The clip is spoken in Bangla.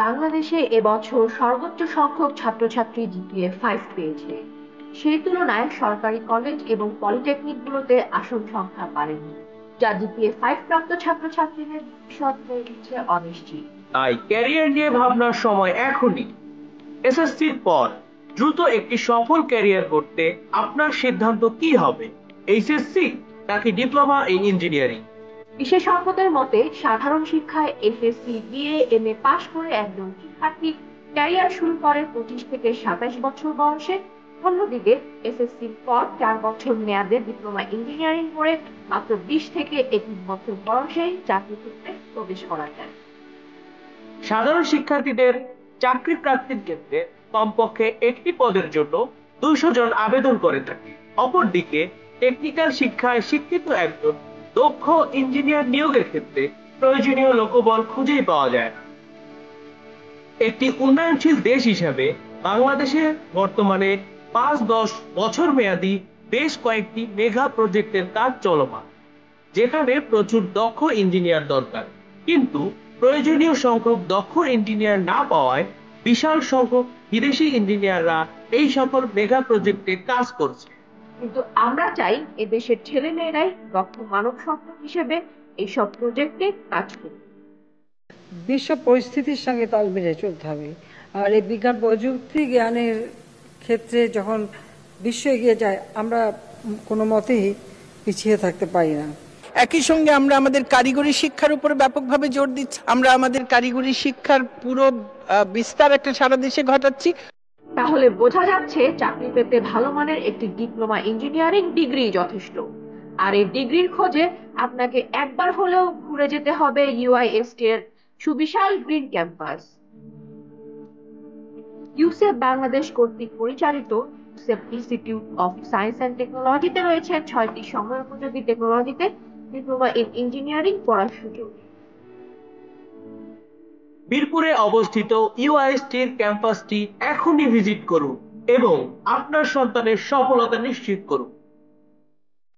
বাংলাদেশে এবছর সর্বোচ্চ সংখ্যক ছাত্রছাত্রী জিপিএ 5 পেয়েছে। সেই তুলনায় সরকারি কলেজ এবং পলিটেকনিকগুলোতে আসন সংখ্যা বাড়েনি, যা জিপিএ 5 প্রাপ্ত ছাত্রছাত্রীদের ভবিষ্যৎ হয়ে উঠছে অনিশ্চিত। তাই ক্যারিয়ার নিয়ে ভাবনার সময় এখনই। এসএসসির পর দ্রুত একটি সফল ক্যারিয়ার করতে আপনার সিদ্ধান্ত কি হবে? এইচএসসি নাকি ডিপ্লোমা ইন ইঞ্জিনিয়ারিং? বিশেষজ্ঞদের মতে সাধারণ শিক্ষায় এসএসসি, বিএ, এমএ পাশ করে একজন শিক্ষার্থী ক্যারিয়ার শুরু করে 25 থেকে 27 বছর বয়সে। অন্যদিকে এসএসসির পর 4 বছর মেয়াদে ডিপ্লোমা ইঞ্জিনিয়ারিং করে মাত্র 20 থেকে 21 বছর বয়সে চাকরি ক্ষেত্রে প্রবেশ করা যায়। সাধারণ শিক্ষার্থীদের চাকরি প্রার্থীর ক্ষেত্রে কমপক্ষে একটি পদের জন্য 200 জন আবেদন করে থাকে। অপরদিকে টেকনিক্যাল শিক্ষায় শিক্ষিত একজন দক্ষ ইঞ্জিনিয়ার নিয়োগের ক্ষেত্রে প্রয়োজনীয় লোকবল খুঁজেই পাওয়া যায় না। একটি উন্নয়নশীল দেশ হিসাবে বাংলাদেশে বর্তমানে 5-10 বছর মেয়াদী বেশ কয়েকটি মেগা প্রজেক্টের কাজ চলমান, যেখানে প্রচুর দক্ষ ইঞ্জিনিয়ার দরকার। কিন্তু প্রয়োজনীয় সংখ্যক দক্ষ ইঞ্জিনিয়ার না পাওয়ায় বিশাল সংখ্যক বিদেশি ইঞ্জিনিয়াররা এই সকল মেগা প্রজেক্টে কাজ করছে। কিন্তু আমরা চাই এদেশের ছেলেমেয়েরাই দক্ষ মানব সম্পদ হিসেবে এইসব প্রজেক্টে কাজ করবে। বিশ্ব পরিস্থিতির সঙ্গে তাল মিলিয়ে চলতে হবে। আর এই বিজ্ঞান প্রযুক্তি জ্ঞানের ক্ষেত্রে যখন বিশ্ব এগিয়ে যায়, আমরা কোনো মতেই পিছিয়ে থাকতে পারি না। একই সঙ্গে আমরা আমাদের কারিগরি শিক্ষার উপরে ব্যাপকভাবে জোর দিচ্ছি। আমরা আমাদের কারিগরি শিক্ষার পুরো বিস্তার একটা সারা দেশে ঘটাচ্ছি। তাহলে বোঝা যাচ্ছে চাকরি পেতে ভালো মানের একটি ডিপ্লোমা ইঞ্জিনিয়ারিং ডিগ্রি যথেষ্ট। আর এই ডিগ্রির খোঁজে আপনাকে একবার হলেও ঘুরে যেতে হবে ইউআইএসটি এর সুবিশাল গ্রিন ক্যাম্পাস। ইউসেফ বাংলাদেশ কর্তৃক পরিচালিত UCEP institute of science and টেকনোলজিতে রয়েছে 6টি সময়োপযোগী টেকনোলজিতে ডিপ্লোমা ইন ইঞ্জিনিয়ারিং পড়ার সুযোগ। বীরপুরে অবস্থিত ইউআইএসটির ক্যাম্পাসটি এখনই ভিজিট করুন এবং আপনার সন্তানের সফলতা নিশ্চিত করুন।